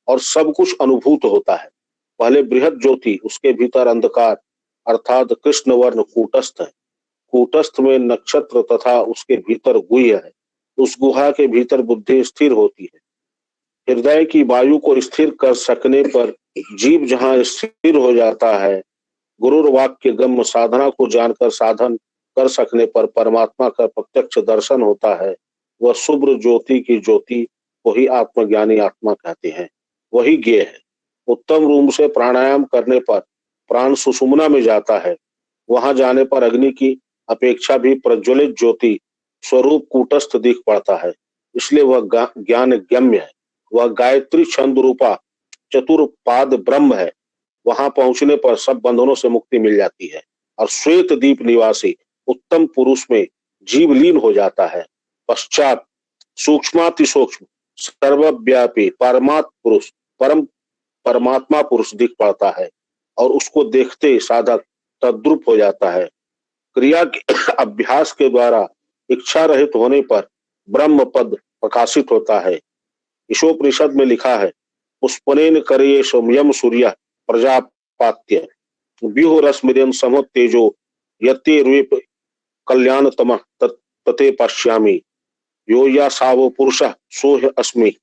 और सब कुछ अनुभूत होता है। पहले बृहद ज्योति, उसके भीतर अंधकार अर्थात कृष्ण वर्ण कूटस्थ है। कूटस्थ में नक्षत्र तथा उसके भीतर गुह्य है। उस गुहा के भीतर बुद्धि स्थिर होती है। हृदय की वायु को स्थिर कर सकने पर जीव जहाँ स्थिर हो जाता है, गुरुर वाक्य गम्य साधना को जानकर साधन कर सकने पर परमात्मा का प्रत्यक्ष दर्शन होता है। वह शुभ्र ज्योति की ज्योति को ही आत्मज्ञानी आत्मा कहते हैं, वही ज्ञेय है। उत्तम रूप से प्राणायाम करने पर प्राण सुषुम्ना में जाता है। वहां जाने पर अग्नि की अपेक्षा भी प्रज्वलित ज्योति स्वरूप कूटस्थ दिख पड़ता है, इसलिए वह ज्ञान गम्य है। वह गायत्री छंद रूपा चतुर्पाद ब्रह्म है। वहां पहुंचने पर सब बंधनों से मुक्ति मिल जाती है और श्वेत दीप निवासी उत्तम पुरुष में जीव लीन हो जाता है। पश्चात सूक्ष्माति सूक्ष्म सर्वव्यापी परमात्मा पुरुष दिख पड़ता है और उसको देखते साधक तद्रुप हो जाता है। क्रिया के अभ्यास के द्वारा इच्छा रहित होने पर ब्रह्म पद प्रकाशित होता है। ईशोपनिषद में लिखा है, पुष्पनेन करिये सोम्यम सूर्य प्रजापात्य व्यूह रश्मिरेन समो तेजो यते रूप कल्याणतम तते पश्यामि यो या सावो पुरुषः सोह अस्मि।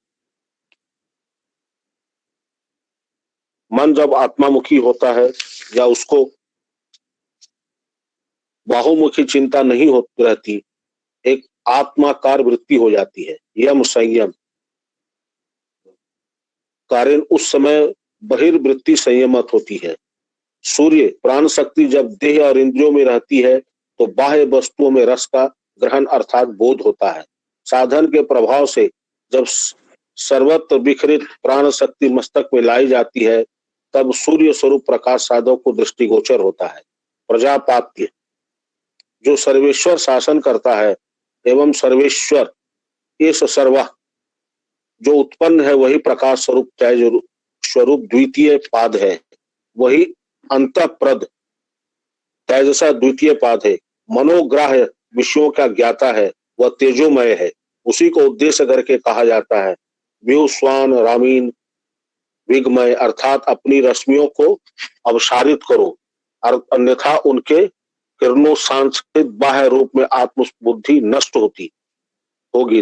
मन जब आत्मामुखी होता है या उसको बाहुमुखी चिंता नहीं होती रहती, एक आत्माकार वृत्ति हो जाती है, यम संयम कारण उस समय बहिर्वृत्ति संयमत होती है। सूर्य प्राण शक्ति जब देह और इंद्रियों में रहती है तो बाह्य वस्तुओं में रस का ग्रहण अर्थात बोध होता है। साधन के प्रभाव से जब सर्वत्र विखरित प्राण शक्ति मस्तक में लाई जाती है तब सूर्य स्वरूप प्रकाश साधक को दृष्टिगोचर होता है। प्रजापात्य जो सर्वेश्वर शासन करता है एवं सर्वेश्वर एस सर्वा जो उत्पन्न है वही प्रकाश स्वरूप तेज स्वरूप द्वितीय पाद है, वही अंतःप्रद तेजसा द्वितीय पाद है। मनोग्राह्य विषयों का ज्ञाता है, वह तेजोमय है। उसी को उद्देश्य करके कहा जाता है व्यूस्वान रामीन विगमय अर्थात अपनी रश्मियों को अवसारित करो और अन्यथा उनके किरणों सांस्कृतिक बाह्य रूप में आत्म बुद्धि नष्ट होगी।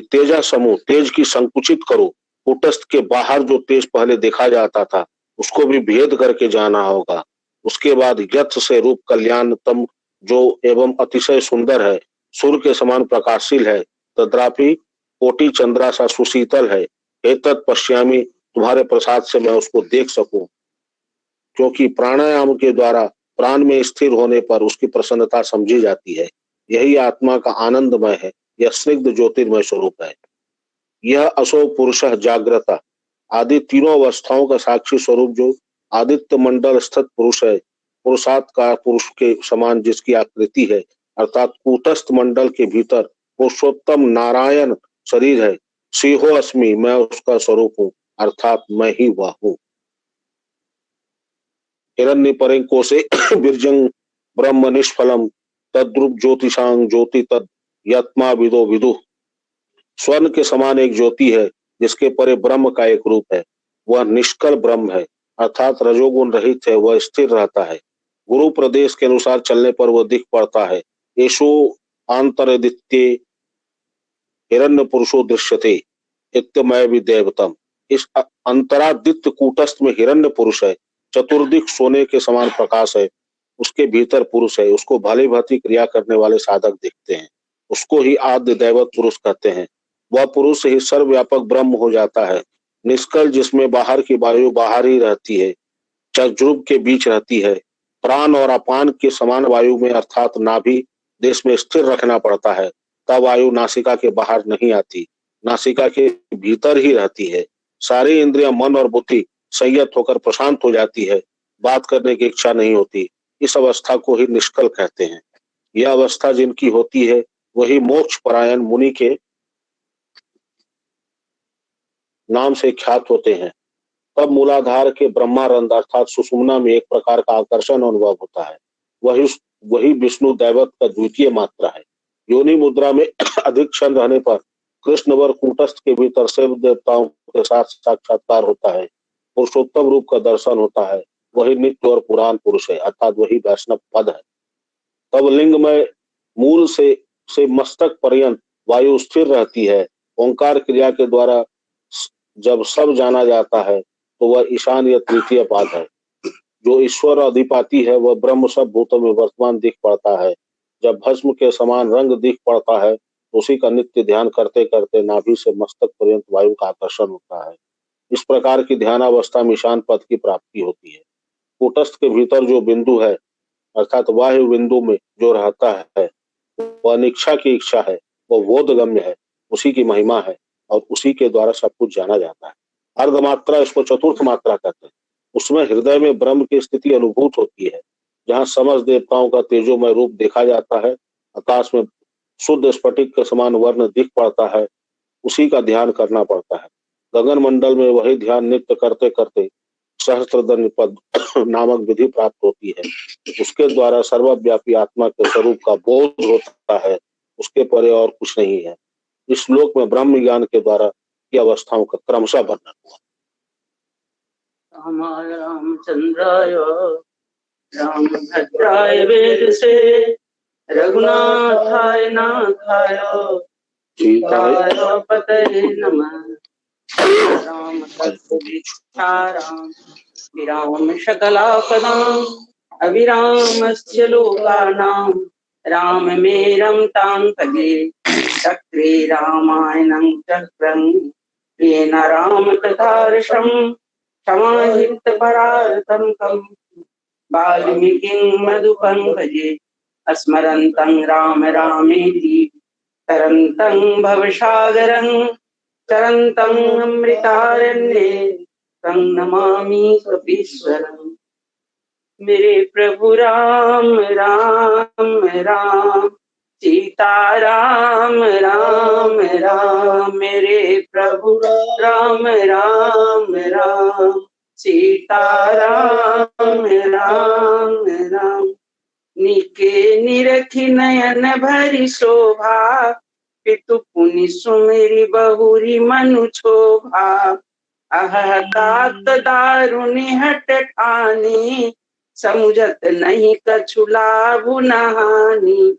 तेजा समूह तेज की संकुचित करो। कूटस्थ के बाहर जो तेज पहले देखा जाता था उसको भी भेद करके जाना होगा। उसके बाद यथ से रूप कल्याणतम जो एवं अतिशय सुंदर है, सूर्य के समान प्रकाशशील है, तद्रापि कोटि चंद्रा सा सुशीतल है। एतत् पश्यामि तुम्हारे प्रसाद से मैं उसको देख सकूं, क्योंकि प्राणायाम के द्वारा प्राण में स्थिर होने पर उसकी प्रसन्नता समझी जाती है। यही आत्मा का आनंदमय है, यह स्निग्ध ज्योतिर्मय स्वरूप है। यह असो पुरुष जागृता आदि तीनों अवस्थाओं का साक्षी स्वरूप जो आदित्य मंडल स्थित पुरुष है, पुरुषार्थकार पुरुष के समान जिसकी आकृति है, अर्थात कूटस्थ मंडल के भीतर पुरुषोत्तम नारायण शरीर है। सिंहो अस्मि मैं उसका स्वरूप हूँ, अर्थात मैं ही वह हूँ। हिरण्य परें कोशे विरजंग ब्रह्म निष्फलम तद्रुप ज्योतिषांग ज्योति तद यत्मा विदो विदु। स्वर्ण के समान एक ज्योति है जिसके परे ब्रह्म का एक रूप है, वह निष्कल ब्रह्म है अर्थात रजोगुण रहित है, वह स्थिर रहता है। गुरु प्रदेश के अनुसार चलने पर वह दिख पड़ता है। येषो आंतरदित्ये हिरण्य पुरुषो दृश्यते इत्यमय विदेवतम। इस अंतरादित्य कूटस्थ में हिरण्य पुरुष है, चतुर्दिक सोने के समान प्रकाश है, उसके भीतर पुरुष है। उसको भली भांति क्रिया करने वाले साधक देखते हैं, उसको ही आद्य दैवत पुरुष कहते हैं। वह पुरुष ही सर्वव्यापक ब्रह्म हो जाता है, निष्कल जिसमें बाहर की वायु बाहर ही रहती है, चक्षुरूप के बीच रहती है। प्राण और अपान के समान वायु में अर्थात नाभि देश में स्थिर रखना पड़ता है, तब वायु नासिका के बाहर नहीं आती, नासिका के भीतर ही रहती है। सारी इंद्रियां मन और बुद्धि संयत होकर प्रशांत हो जाती है, बात करने की इच्छा नहीं होती। इस अवस्था को ही निष्कल कहते हैं। यह अवस्था जिनकी होती है वही मोक्ष परायण मुनि के नाम से ख्यात होते हैं। तब मूलाधार के ब्रह्मानंद अर्थात सुषुम्ना में एक प्रकार का आकर्षण अनुभव होता है, वही विष्णु दैवत का द्वितीय मात्रा है। योनि मुद्रा में अधिक क्षण रहने पर कृष्णवर कूटस्थ के भीतर शिव देवताओं के साथ साक्षात्कार होता है। पुरुषोत्तम रूप का दर्शन होता है, वही नित्य और पुराण पुरुष है, अर्थात वही वैष्णव पद है। तब लिंग में मूल से मस्तक पर्यंत वायु स्थिर रहती है। ओंकार क्रिया के द्वारा जब सब जाना जाता है तो वह ईशान या तृतीय पाद है। जो ईश्वर अधिपाती है वह ब्रह्म सब भूतों में वर्तमान दिख पड़ता है। जब भस्म के समान रंग दिख पड़ता है तो उसी का नित्य ध्यान करते करते नाभि से मस्तक पर्यंत वायु का आकर्षण होता है। इस प्रकार की ध्यानावस्था में ईशान पद की प्राप्ति होती है। कूटस्थ के भीतर जो बिंदु है अर्थात वायु बिंदु में जो रहता है वह अनिच्छा की इच्छा है, वह बोधगम्य है, उसी की महिमा है और उसी के द्वारा सब कुछ जाना जाता है। अर्धमात्रा, इसको चतुर्थ मात्रा कहते हैं, उसमें हृदय में ब्रह्म की स्थिति अनुभूत होती है। जहाँ समस्त देवताओं का तेजोमय रूप देखा जाता है, आकाश में शुद्ध स्फटिक के समान वर्ण दिख पड़ता है, उसी का ध्यान करना पड़ता है। गगन मंडल में वही ध्यान नित्य करते करते सहस्त्रदंड पद नामक विधि प्राप्त होती है। उसके द्वारा सर्वव्यापी आत्मा के स्वरूप का बोध होता है, उसके परे और कुछ नहीं है। इस श्लोक में ब्रह्म ज्ञान के द्वारा की अवस्थाओं का क्रमशः वर्णन हुआ। रामचंद्राय रामभद्राय वेद से रघुनाथाय नाथाय सीताय पतये नमः। राम तत्पुरुषाराम विराम शकलापदां अविरामस्य लोकानां राममेरं तां भजे। चक्रे रामायणं चक्रं येन रामकथार्षं समाहितपरार्तंकं वाल्मीकिं मधुपं भजे। स्मरन्तं राम रामेति तरन्तं भवसागरं तरन्तं अमृतारण्ये तं नमामि कपीश्वरम्। मेरे प्रभु राम राम राम सीता राम राम राम। मेरे प्रभु राम राम राम सीता राम राम राम। निके निरखी नयन भरी शोभा पितु पुनि सुमेरी बहुरी मनु शोभा। अह तात दारुनि हट ठानी समुझत नहीं कछु लाभु नहानी।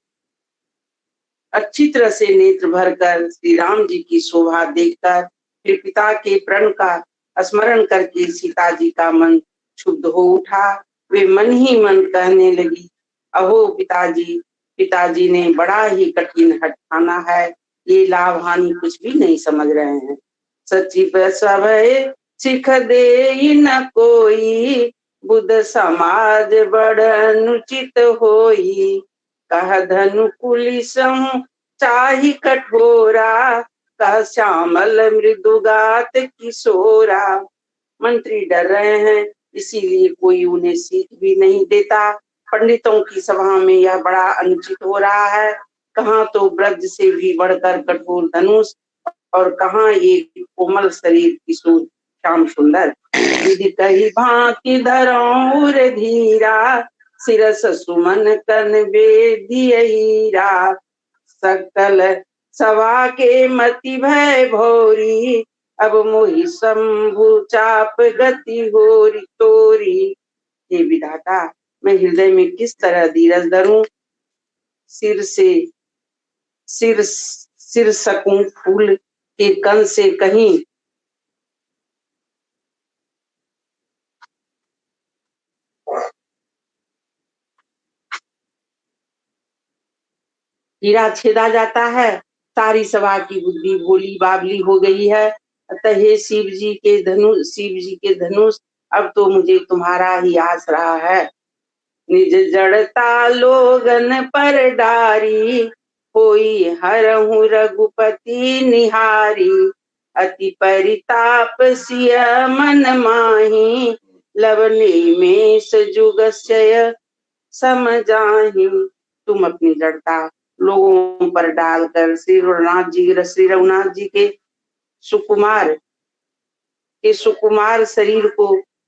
अच्छी तरह से नेत्र भरकर श्री राम जी की शोभा देखकर फिर पिता के प्रण का स्मरण करके सीता जी का मन क्षुब्ध हो उठा। वे मन ही मन कहने लगी, अहो पिताजी ने बड़ा ही कठिन हठ ठाना है, ये लाभ हानि कुछ भी नहीं समझ रहे हैं। सच्ची सब सिख दे न कोई बुद्ध समाज बड़ अनुचित होई। कह धनु कुलिसं चाहि कठोरा कह श्यामल मृदुगात किशोरा। मंत्री डर रहे हैं इसीलिए कोई उन्हें सीख भी नहीं देता। पंडितों की सभा में यह बड़ा अनुचित हो रहा है। कहाँ तो ब्रज से भी बढ़कर कठोर धनुष और कहाँ ये कोमल शरीर किशोर श्याम सुंदर। विधि कही भांति धरौर धीरा सिरस सुमन कन वेदी हीरा। सकल सभा के मति भय भोरी अब मोहि शंभु चाप गति होरी तोरी। हे विधाता, मैं हृदय में किस तरह धीरज धरूं, सिर सकूं फूल के कण से कहीं हीरा छेदा जाता है। सारी सभा की बुद्धि भोली बाबली हो गई है। अतः हे शिव जी के धनुष अब तो मुझे तुम्हारा ही आस रहा है। निज जड़ता लोगन पर डारी कोई हरहु रघुपति निहारी। अति परिताप सिय मन माही लवने में सजुगस्य समझाही। तुम अपनी जड़ता लोगों पर डालकर श्री रघुनाथ जी के सुकुमार शरीर को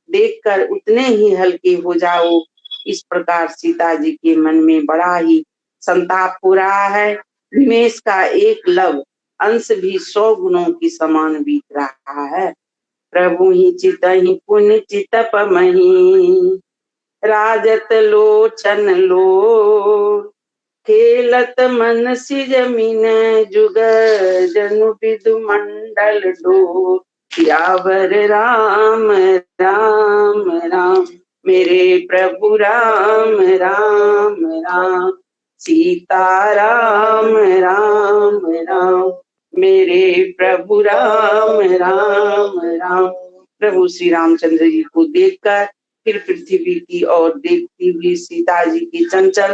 देखकर उतने ही हल्के हो जाओ। इस प्रकार सीता जी के मन में बड़ा ही संताप हो रहा है। निमेष का एक लव अंश भी 100 गुणों की समान बीत रहा है। प्रभु ही चित ही पुण्य चितपमहि राजत लोचन लो खेलत मन सी जमीन जुग जनु विदु मंडल डो यावर राम राम राम मेरे प्रभु राम राम राम सीता राम राम राम मेरे प्रभु राम राम राम। प्रभु श्री रामचंद्र जी को देखकर फिर पृथ्वी की ओर देखती हुई सीता जी की चंचल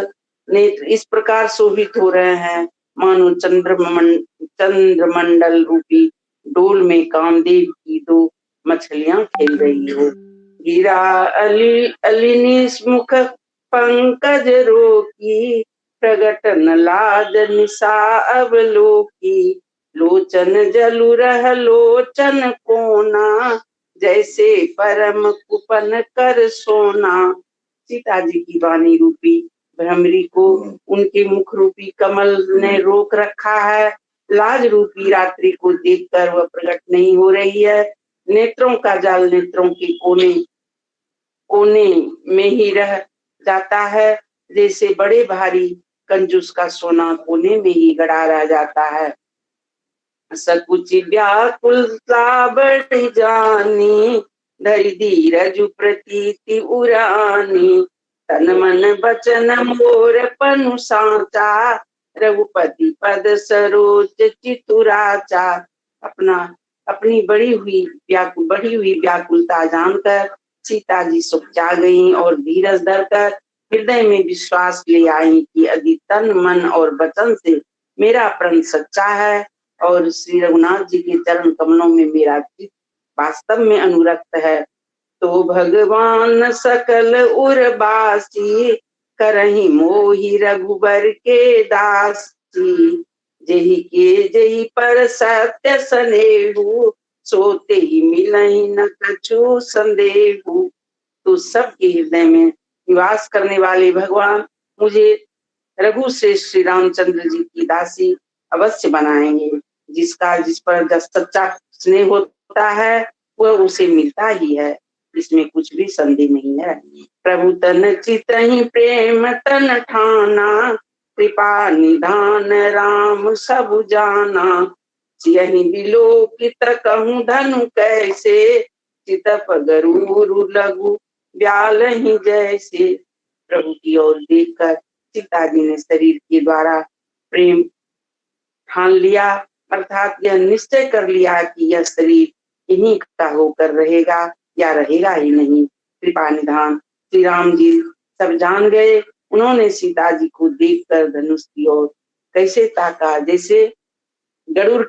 नेत्र इस प्रकार शोभित हो रहे हैं मानो चंद्रमंडल रूपी डोल में कामदेव की दो मछलियां खेल रही हो। गिरा अलिनी मुख पंकज रोकी प्रगटन लाद निशा अवलोकी लोचन जलु रह लोचन कोना जैसे परम कुपन कर सोना। सीता जी की वाणी रूपी भ्रमरी को उनके मुख रूपी कमल ने रोक रखा है। लाज रूपी रात्रि को देखकर वह प्रकट नहीं हो रही है। नेत्रों का जाल नेत्रों के कोने में ही रह जाता है जैसे बड़े भारी कंजूस का सोना कोने में ही गड़ा रह जाता है। सकुच व्याकुलता बढ़ जानी धरि धीरज प्रतीति उरानी तन मन बचन मोर पनु सांचा रघुपति पद सरोज चितुराचा। अपनी बढ़ी हुई व्याकुलता जानकर सीता जी सुखचा गईं और धीरज धरकर हृदय में विश्वास ले आई कि यदि तन मन और वचन से मेरा प्रण सच्चा है और श्री रघुनाथ जी के चरण कमलों में मेरा चित्त वास्तव में अनुरक्त है तो भगवान सकल उर्वासी करहि मोहि रघुबर के दासी। जेहि के जेहि पर सत्य सनेहु सोते ही मिलहि न कछु संदेहु। तो सबके हृदय में निवास करने वाले भगवान मुझे रघु से श्री रामचंद्र जी की दासी अवश्य बनाएंगे। जिस पर सच्चा स्नेह होता है वह उसे मिलता ही है, इसमें कुछ भी संदेह नहीं है। प्रभु तन चित ही प्रेम तन ठाना कृपा निधान राम सब जाना। यही विलोकित कहूँ धनु कैसे चितप गरुरु लघु ब्याल ही जैसे। प्रभु की ओर देखकर सीता जी ने शरीर के द्वारा प्रेम ठान लिया, अर्थात यह निश्चय कर लिया कि यह शरीर इन्हीं का होकर रहेगा या रहेगा ही नहीं। कृपा निधान श्री राम जी सब जान गए। उन्होंने सीता जी को देखकर धनुष की ओर कैसे ताका जैसे गरुड़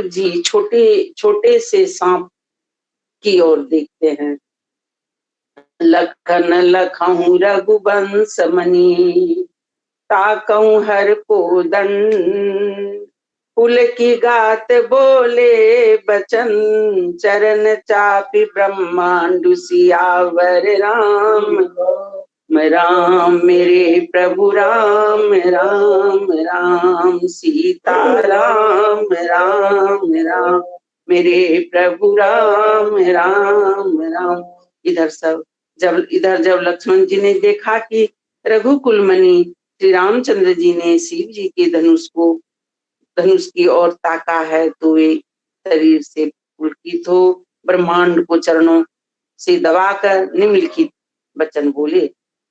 जी छोटे से सांप की ओर देखते हैं। लखन लखहु रघुवंश मणि ताकऊ हर को दंड फूल की गात बोले बचन चरण चापी ब्रह्मांड सियावर राम राम मेरे प्रभु राम राम राम सीता राम राम राम मेरे प्रभु राम राम राम। इधर जब लक्ष्मण जी ने देखा कि रघुकुल मणि श्री रामचंद्र जी ने शिव जी के धनुष की ओर ताका है तो वे शरीर से पुलकित हो ब्रह्मांड को चरणों से दबाकर निम्नलिखित वचन बोले।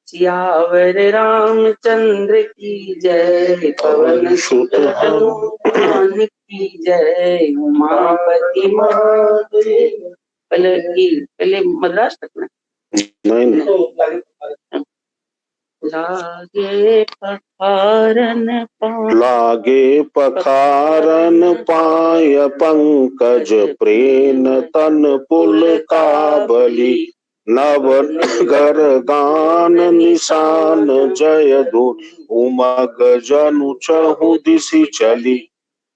सियावर रामचंद्र की जय पवन सुत हनुमान की जय उमापति पहले मद्रास तक ना लागे पखारन पाय पंकज प्रेन तन पुल काबली नवनगर गान निशान जय दो उमग जनु चहु दिशि चली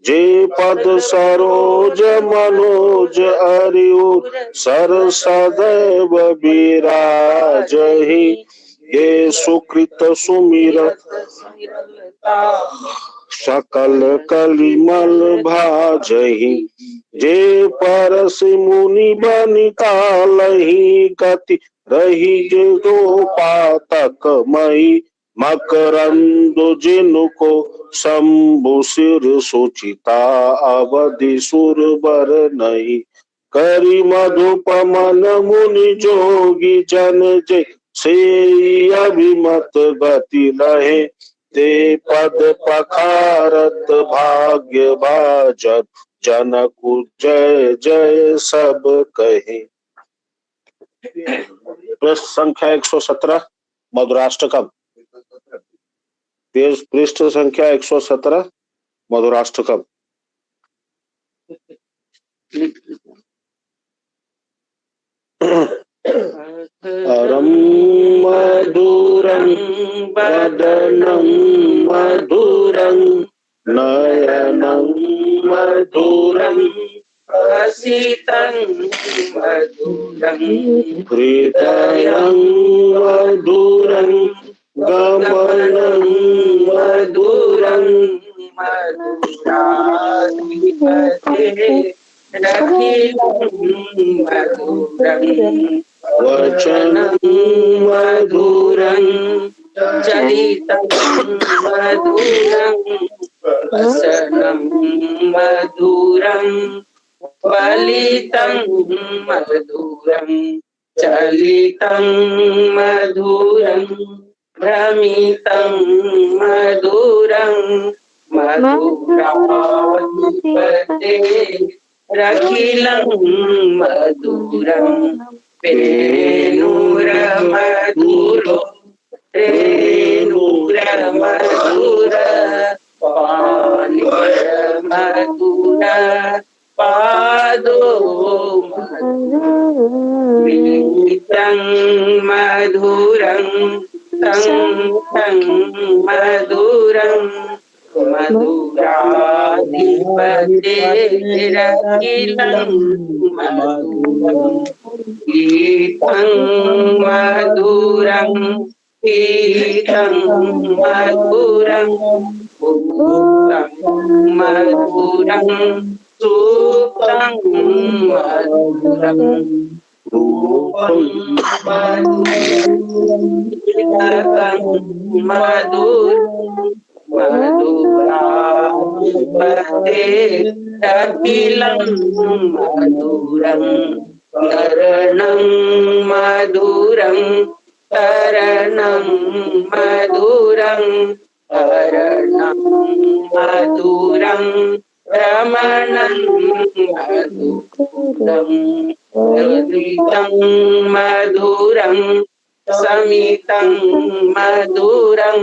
जे पद सरोज मनोज अरियु सर सदैव विराजहि ये सुकृत सुमिरत सकल कलिमल भाजहि, जे परस मुनि बनि कालहि, गति रही जो पातक मई, मकरंद जिनको शंभु सिर सुचिता, अवधि सुर बर नहीं, करी मधुपमन मुनि जोगी जन, जे से अभिमत गति लहे, ते पद पखारत भाग्य भाजन, जनकु जय जय सब कहे। पृष्ठ संख्या 117 मधुराष्टकम। पृष्ठ संख्या 117 मधुराष्टकम। परम मधुरं वदनं मधुरं, नयनं मधुरं, हसितं मधुरं, हृदयं मधुरं, गमनं मधुरं, मधुराधिपते रखिलं मधुरं, वचनं मधुरं, चरितं मधुरं, वसनं मधुरं, फलितं मधुरं, चलितं मधुरं, भ्रमितं मधुरं, मधुराधिपते रखिलं मधुरं, वेणुरमधुरो रेणुरमधुर, पाणिरमधुर, पादो मधुरं, मधुरं तं मधुरं, मधुराधिपतेरखिलं मधुरं, गीतं मधुरं गीतं मधुरं, भूतं मधुरं सूक्तं मधुरं, रूपं मधुरं मधुरं, मधुराधिपतेरखिलं मधुरं, तरणं मधुरं तरणं मधुरं, तरणं मधुरं, रमणं मधुरं, ललितं मधुरं, समितं मधुरं,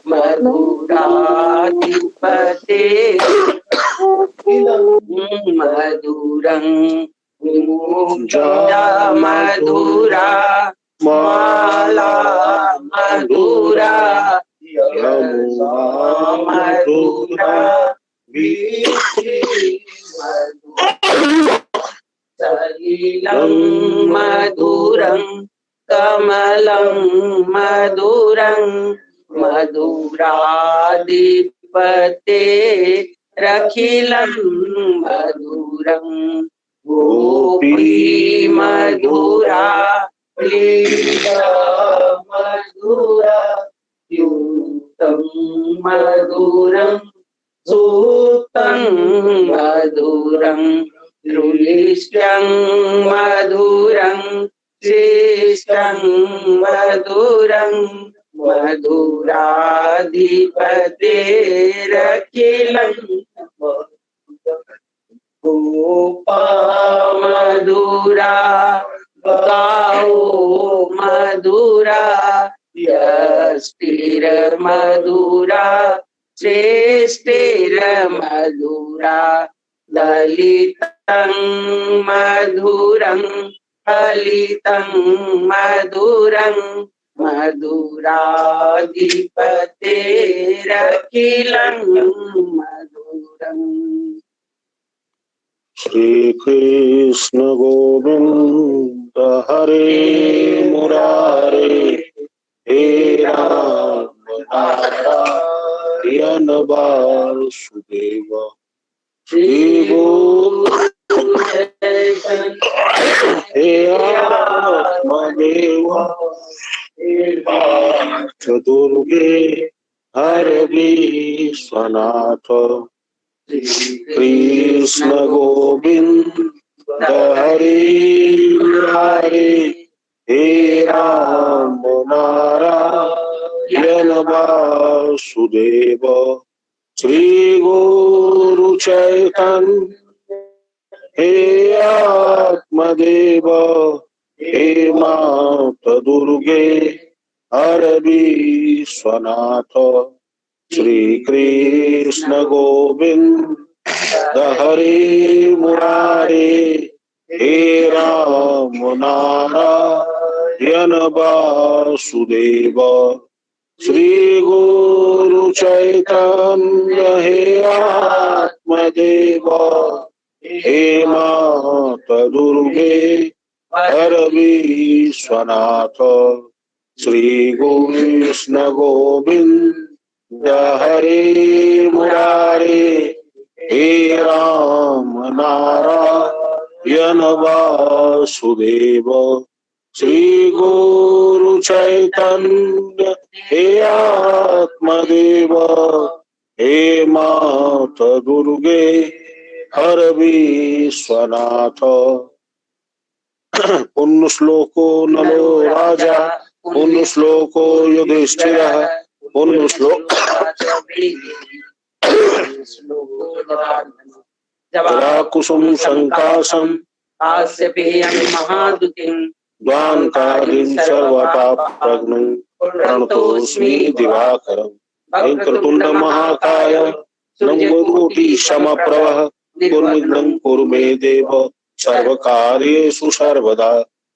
मधुराधिपते मधुरं, मुञ्जा मधुरा, माला मधुरा, यमुना मधुरा, वीथि मधुरा, सलिलं मधुरं, कमलं मधुरं, मधुराधिपते रखिलं मधुरं, गोपी मधुरा, लीला मधुरा, युक्तं मधुरं, सूक्तं मधुरं, रुलिष्टं मधुरं, श्रेष्ठं मधुरं, मधुराधिपतेरखिलं गोपा मधुरा, गाओ मधुरा, यष्टिर मधुरा, श्रेष्ठिर मधुरा, ललितं मधुरं, फलितं मधुरं, मधुराधिपतेरखिलं मधुरं। श्री कृष्ण गोविंद हरे मुरारे, हे राम नारायण वासुदेव श्री गुरु हे आत्मदेव दुर्गे हर विश्वनाथ कृष्ण गोविंद हरे हरे हे राम नारायण वासुदेव श्री गुरु चैतन्य हे आत्मदेव हे मात दुर्गे हर विश्वनाथ श्री कृष्ण गोविंद हरे मुरारे हे राम नारायण वासुदेव श्री गुरु चैतन्य हे आत्मदेव हे मात दुर्गे हर विश्वनाथ श्री कृष्ण गोविंद हरे मुरारे हे राम नारायण वासुदेव श्री गुरु चैतन्य हे आत्मदेव हे मात दुर्गे हर विश्वनाथ। पुण्य श्लोको नलो राजा पुण्य श्लोको युधिष्ठिरः पुण्य श्लोक कुसुम शंकासम हास्य पेयं महादुतिं द्वांकारिं सर्वपापग्नं प्रणतोऽस्मि दिवाकरं वक्रतुंड महाकाय लंबोदकोटि समप्रभः निर्विघ्नं कुरु मे देव सर्वकार्येषु सर्वदा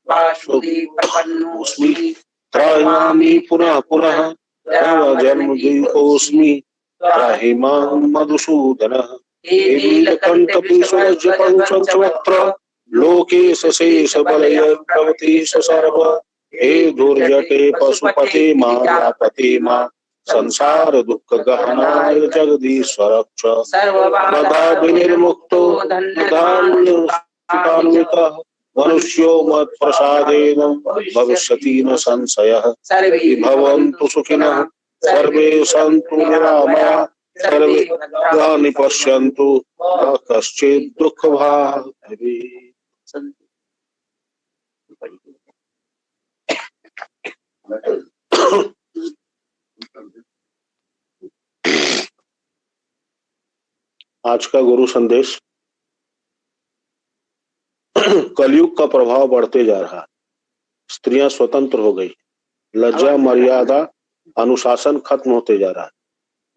वासुदेवोऽस्मि त्रायामि पुनः पुनः जन्मदीपोऽस्मि त्राहि मां मधुसूदनः हे नीलकण्ठ पंचवक्त्र लोकेश शेष बलय प्रवतीश सर्व हे दुर्जटे पशुपते मायापते मा संसार दुख गहनाय जगदीश्वर सर्वबाधा विनिर्मुक्तो धन्यः मनुष्यो मत् प्रसादेन भविष्यति न संशयः सर्वे भवन्तु सुखिनः सर्वे सन्तु निरामया सर्वे भद्राणि पश्यन्तु मा कश्चित् दुःखभाग् भवेत्। आज का गुरु संदेश कलयुग का प्रभाव बढ़ते जा रहा है। स्त्रियां स्वतंत्र हो गई, लज्जा मर्यादा अनुशासन खत्म होते जा रहा है।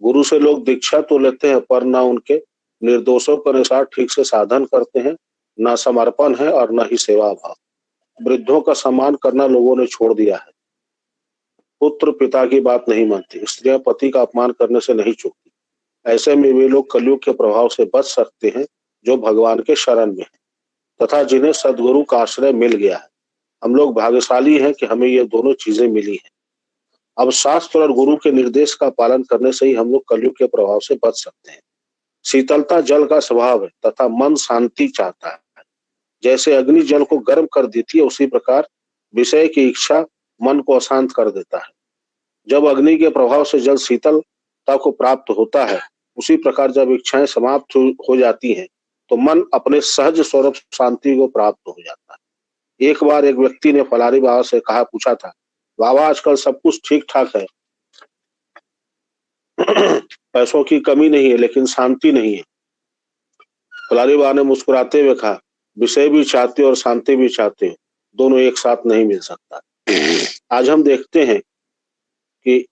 गुरु से लोग दीक्षा तो लेते हैं पर ना उनके निर्देशों के अनुसार ठीक से साधन करते हैं, ना समर्पण है और न ही सेवा भाव। वृद्धों का सम्मान करना लोगों ने छोड़ दिया है। पुत्र पिता की बात नहीं मानती, स्त्रियां पति का अपमान करने से नहीं चूकती। ऐसे में वे लोग कलयुग के प्रभाव से बच सकते हैं जो भगवान के शरण में है तथा जिन्हें सदगुरु का आश्रय मिल गया है। हम लोग भाग्यशाली हैं कि हमें ये दोनों चीजें मिली हैं। अब शास्त्र और गुरु के निर्देश का पालन करने से ही हम लोग कलयुग के प्रभाव से बच सकते हैं। शीतलता जल का स्वभाव है तथा मन शांति चाहता है। जैसे अग्नि जल को गर्म कर देती है, उसी प्रकार विषय की इच्छा मन को अशांत कर देता है। जब अग्नि के प्रभाव से जल शीतलता को प्राप्त होता है, उसी प्रकार जब इच्छाएं समाप्त हो जाती हैं तो मन अपने सहज स्वरूप शांति को प्राप्त हो जाता है। एक बार एक व्यक्ति ने फलारी बाबा से पूछा था, बाबा आजकल सब कुछ ठीक ठाक है, पैसों की कमी नहीं है लेकिन शांति नहीं है। फलारी बाबा ने मुस्कुराते हुए कहा, विषय भी चाहते हो और शांति भी चाहते हो, दोनों एक साथ नहीं मिल सकता। आज हम देखते हैं कि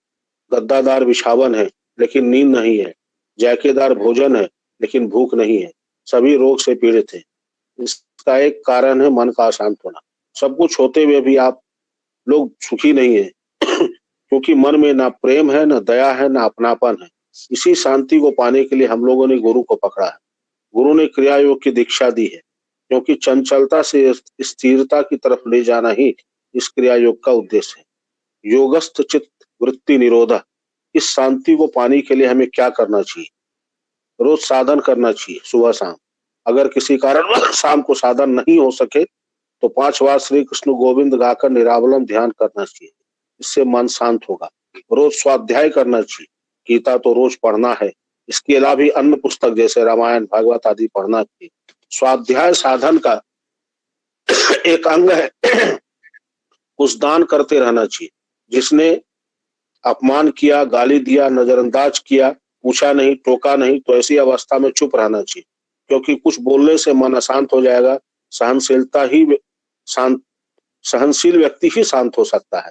गद्दादार बिछावन है लेकिन नींद नहीं है, जायकेदार भोजन है लेकिन भूख नहीं है, सभी रोग से पीड़ित हैं। इसका एक कारण है मन का अशांत होना। सब कुछ होते हुए भी आप लोग सुखी नहीं है क्योंकि मन में ना प्रेम है, ना दया है, ना अपनापन है। इसी शांति को पाने के लिए हम लोगों ने गुरु को पकड़ा है। गुरु ने क्रिया योग की दीक्षा दी है क्योंकि चंचलता से स्थिरता की तरफ ले जाना ही इस क्रिया योग का उद्देश्य है। योगस्थ चित्त वृत्ति निरोधा, इस शांति को पाने के लिए हमें क्या करना चाहिए? रोज साधन करना चाहिए सुबह शाम। अगर किसी कारण शाम को साधन नहीं हो सके तो 5 बार श्री कृष्ण गोविंद गाकर निरावलंब ध्यान करना चाहिए। इससे मन शांत होगा। रोज स्वाध्याय करना चाहिए। गीता तो रोज पढ़ना है। इसके अलावा भी अन्य पुस्तक जैसे रामायण भागवत आदि पढ़ना चाहिए। स्वाध्याय साधन का एक अंग है। कुछ दान करते रहना चाहिए। जिसने अपमान किया, गाली दिया, नजरअंदाज किया, पूछा नहीं, टोका नहीं, तो ऐसी अवस्था में चुप रहना चाहिए, क्योंकि कुछ बोलने से मन अशांत हो जाएगा। सहनशील व्यक्ति ही शांत हो सकता है।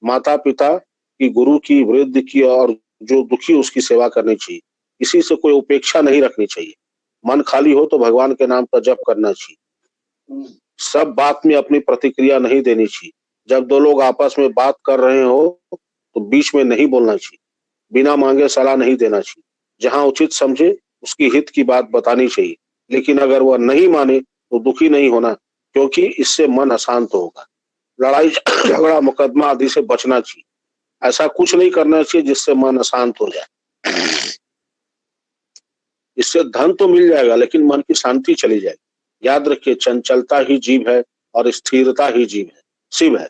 माता पिता की, गुरु की, वृद्ध की और जो दुखी उसकी सेवा करनी चाहिए। किसी से कोई उपेक्षा नहीं रखनी चाहिए। मन खाली हो तो भगवान के नाम का जप करना चाहिए। सब बात में अपनी प्रतिक्रिया नहीं देनी चाहिए। जब दो लोग आपस में बात कर रहे हो तो बीच में नहीं बोलना चाहिए। बिना मांगे सलाह नहीं देना चाहिए। जहां उचित समझे उसकी हित की बात बतानी चाहिए, लेकिन अगर वह नहीं माने तो दुखी नहीं होना, क्योंकि इससे मन अशांत होगा। लड़ाई झगड़ा मुकदमा आदि से बचना चाहिए। ऐसा कुछ नहीं करना चाहिए जिससे मन अशांत हो जाए। इससे धन तो मिल जाएगा लेकिन मन की शांति चली जाएगी। याद रखिए, चंचलता ही जीव है और स्थिरता ही शिव है।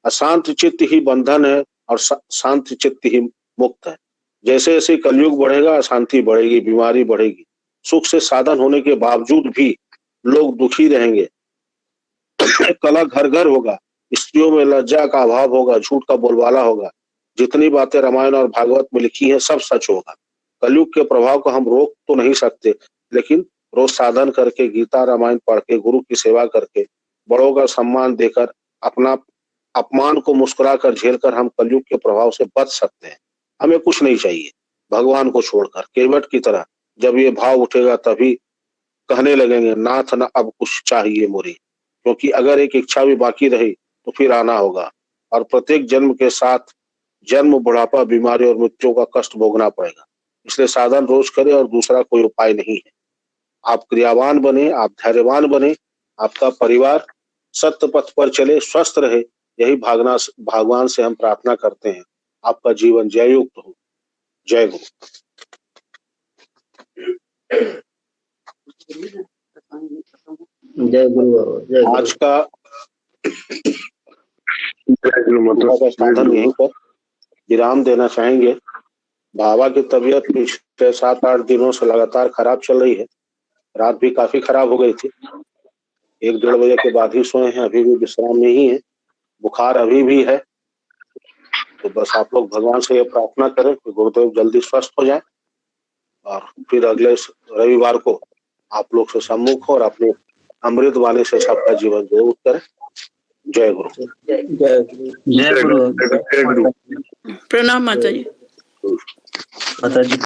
अशांत चित्त ही बंधन है और शांत चित्त ही मुक्त है। जैसे जैसे कलयुग बढ़ेगा अशांति बढ़ेगी, बीमारी बढ़ेगी। सुख से साधन होने के बावजूद भी लोग दुखी रहेंगे। कलह घर घर होगा। स्त्रियों में लज्जा का अभाव होगा, झूठ का बोलबाला होगा। जितनी बातें रामायण और भागवत में लिखी हैं सब सच होगा। कलयुग के प्रभाव को हम रोक तो नहीं सकते, लेकिन रोज साधन करके, गीता रामायण पढ़ के, गुरु की सेवा करके, बड़ों का सम्मान देकर, अपना अपमान को मुस्कुराकर झेलकर हम कलयुग के प्रभाव से बच सकते हैं। हमें कुछ नहीं चाहिए भगवान को छोड़कर। केवट की तरह जब ये भाव उठेगा तभी कहने लगेंगे, नाथ न अब कुछ चाहिए मोरी। क्योंकि अगर एक इच्छा भी बाकी रही तो फिर आना होगा, और प्रत्येक जन्म के साथ जन्म, बुढ़ापा, बीमारी और मृत्यु का कष्ट भोगना पड़ेगा। इसलिए साधन रोज करें और दूसरा कोई उपाय नहीं है। आप क्रियावान बने, आप धैर्यवान बने, आपका परिवार सत्य पथ पर चले, स्वस्थ रहे, यही भगवान से हम प्रार्थना करते हैं। आपका जीवन जययुक्त हो। जय गुरु। जय गुरु। आज का साधन यहीं पर विराम देना चाहेंगे। बाबा की तबीयत पिछले 7-8 दिनों से लगातार खराब चल रही है। रात भी काफी खराब हो गई थी। 1-1:30 बजे के बाद ही सोए हैं। अभी भी विश्राम में ही है। बुखार अभी भी है। तो बस आप लोग भगवान से ये प्रार्थना करें कि गुरुदेव जल्दी स्वस्थ हो जाए और फिर अगले रविवार को आप लोग से सम्मुख हो और अपने अमृत वाणी से सबका जीवन जरूर करें। जय गुरु। जय गुरु। प्रणाम माता जी। माता जी।